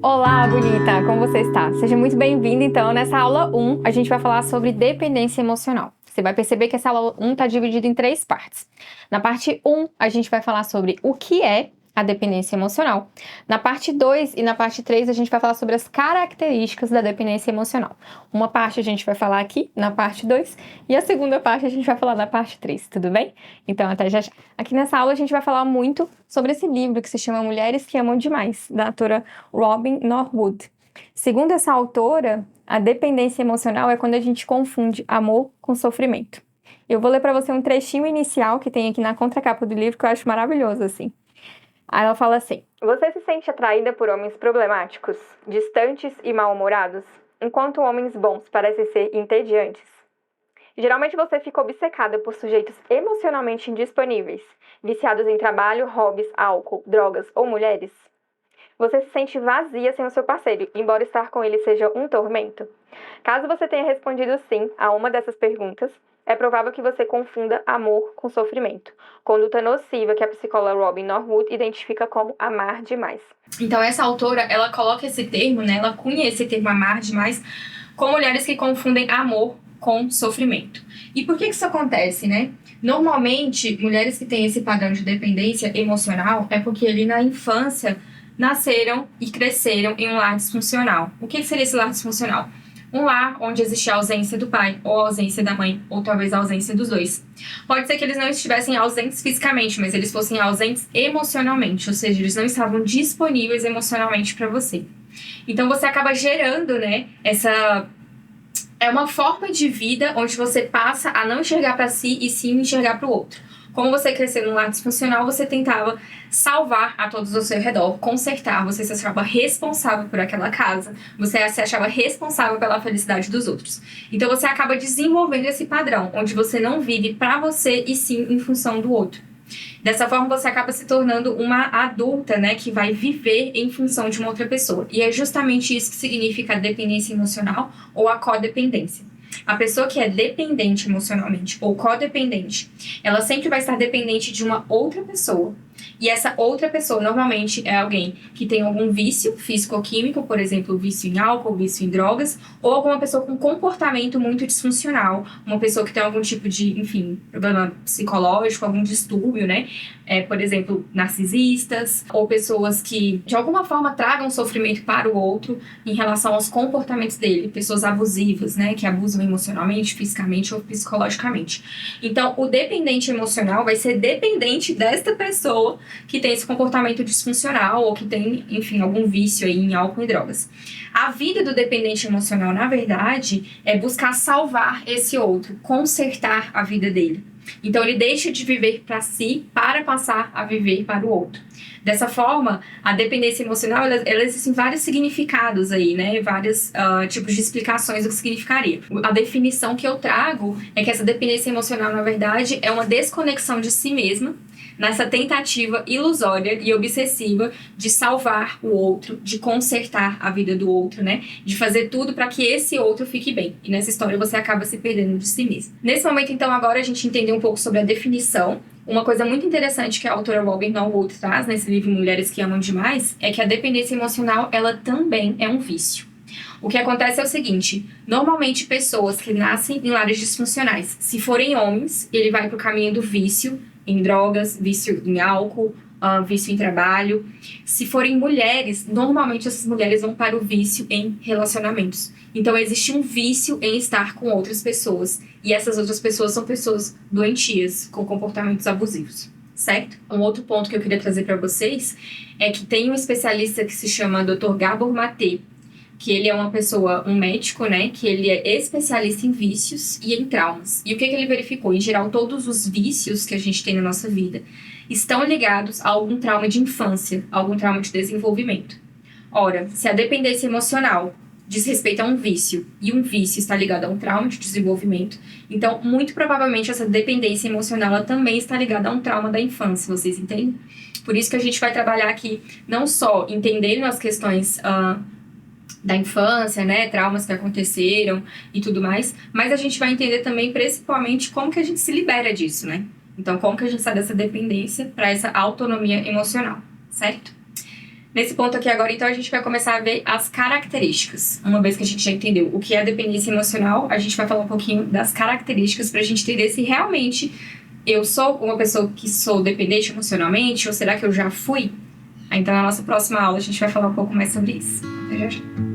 Olá, bonita! Como você está? Seja muito bem-vinda, então. Nessa aula 1, a gente vai falar sobre dependência emocional. Você vai perceber que essa aula 1 está dividida em 3 partes. Na parte 1, a gente vai falar sobre o que é a dependência emocional. Na parte 2 e na parte 3, a gente vai falar sobre as características da dependência emocional. Uma parte a gente vai falar aqui, na parte 2, e a segunda parte a gente vai falar na parte 3, tudo bem? Então, até já já. Aqui nessa aula, a gente vai falar muito sobre esse livro que se chama Mulheres que Amam Demais, da autora Robin Norwood. Segundo essa autora, a dependência emocional é quando a gente confunde amor com sofrimento. Eu vou ler para você um trechinho inicial que tem aqui na contracapa do livro que eu acho maravilhoso, assim. Aí ela fala assim: você se sente atraída por homens problemáticos, distantes e mal-humorados, enquanto homens bons parecem ser entediantes? Geralmente você fica obcecada por sujeitos emocionalmente indisponíveis, viciados em trabalho, hobbies, álcool, drogas ou mulheres? Você se sente vazia sem o seu parceiro, embora estar com ele seja um tormento? Caso você tenha respondido sim a uma dessas perguntas, é provável que você confunda amor com sofrimento, conduta nociva que a psicóloga Robin Norwood identifica como amar demais. Então essa autora, ela coloca esse termo, né, ela cunha esse termo amar demais com mulheres que confundem amor com sofrimento. E por que isso acontece, né? Normalmente, mulheres que têm esse padrão de dependência emocional é porque ali na infância nasceram e cresceram em um lar disfuncional. O que seria esse lar disfuncional? Um lar onde existe a ausência do pai, ou a ausência da mãe, ou talvez a ausência dos dois. Pode ser que eles não estivessem ausentes fisicamente, mas eles fossem ausentes emocionalmente, ou seja, eles não estavam disponíveis emocionalmente para você. Então você acaba gerando, né, é uma forma de vida onde você passa a não enxergar para si e sim enxergar para o outro. Como você cresceu num lar disfuncional, você tentava salvar a todos ao seu redor, consertar, você se achava responsável por aquela casa, você se achava responsável pela felicidade dos outros. Então você acaba desenvolvendo esse padrão, onde você não vive para você e sim em função do outro. Dessa forma, você acaba se tornando uma adulta, né, que vai viver em função de uma outra pessoa. E é justamente isso que significa a dependência emocional ou a codependência. A pessoa que é dependente emocionalmente ou codependente, ela sempre vai estar dependente de uma outra pessoa. E essa outra pessoa, normalmente, é alguém que tem algum vício físico-químico, por exemplo, vício em álcool, vício em drogas, ou alguma pessoa com comportamento muito disfuncional, uma pessoa que tem algum tipo de, enfim, problema psicológico, algum distúrbio, né? Por exemplo, narcisistas, ou pessoas que, de alguma forma, tragam sofrimento para o outro em relação aos comportamentos dele, pessoas abusivas, né? Que abusam emocionalmente, fisicamente ou psicologicamente. Então, o dependente emocional vai ser dependente desta pessoa que tem esse comportamento disfuncional ou que tem, enfim, algum vício aí em álcool e drogas. A vida do dependente emocional, na verdade, é buscar salvar esse outro, consertar a vida dele. Então, ele deixa de viver para si para passar a viver para o outro. Dessa forma, a dependência emocional, ela existe vários significados aí, né? Vários tipos de explicações do que significaria. A definição que eu trago é que essa dependência emocional, na verdade, é uma desconexão de si mesma nessa tentativa ilusória e obsessiva de salvar o outro, de consertar a vida do outro, né? De fazer tudo para que esse outro fique bem. E nessa história você acaba se perdendo de si mesmo. Nesse momento, então, agora a gente entendeu um pouco sobre a definição. Uma coisa muito interessante que a autora Robin Norwood traz nesse livro Mulheres que Amam Demais é que a dependência emocional, ela também é um vício. O que acontece é o seguinte, normalmente pessoas que nascem em lares disfuncionais, se forem homens, ele vai para o caminho do vício em drogas, vício em álcool, vício em trabalho. Se forem mulheres, normalmente essas mulheres vão para o vício em relacionamentos. Então existe um vício em estar com outras pessoas. E essas outras pessoas são pessoas doentias, com comportamentos abusivos, certo? Um outro ponto que eu queria trazer para vocês é que tem um especialista que se chama Dr. Gabor Maté, que ele é uma pessoa, um médico, né, que ele é especialista em vícios e em traumas. E o que ele verificou? Em geral, todos os vícios que a gente tem na nossa vida estão ligados a algum trauma de infância, a algum trauma de desenvolvimento. Ora, se a dependência emocional diz respeito a um vício, e um vício está ligado a um trauma de desenvolvimento, então, muito provavelmente, essa dependência emocional ela também está ligada a um trauma da infância, vocês entendem? Por isso que a gente vai trabalhar aqui, não só entendendo as questões da infância, né, traumas que aconteceram e tudo mais, mas a gente vai entender também principalmente como que a gente se libera disso, né? Então, como que a gente sai dessa dependência para essa autonomia emocional, certo? Nesse ponto aqui agora, então, a gente vai começar a ver as características. Uma vez que a gente já entendeu o que é dependência emocional, a gente vai falar um pouquinho das características pra gente entender se realmente eu sou uma pessoa que sou dependente emocionalmente ou será que eu já fui? Então, na nossa próxima aula, a gente vai falar um pouco mais sobre isso. Até já já.